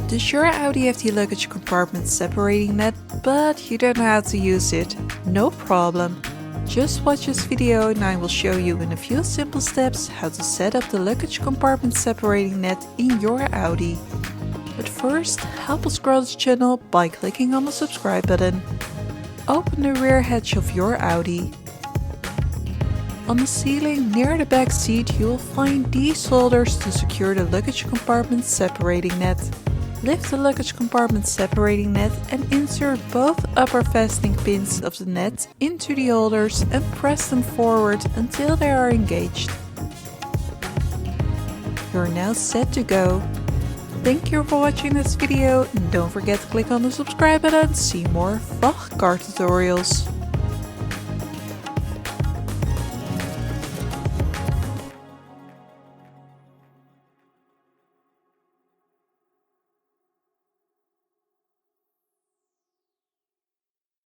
Does your Audi have the luggage compartment separating net, but you don't know how to use it? No problem. Just watch this video and I will show you in a few simple steps how to set up the luggage compartment separating net in your Audi. But first, help us grow this channel by clicking on the subscribe button. Open the rear hatch of your Audi. On the ceiling near the back seat you will find these holders to secure the luggage compartment separating net. Lift the luggage compartment separating net and insert both upper fastening pins of the net into the holders and press them forward until they are engaged. You're now set to go. Thank you for watching this video and don't forget to click on the subscribe button to see more VAG Car Tutorials.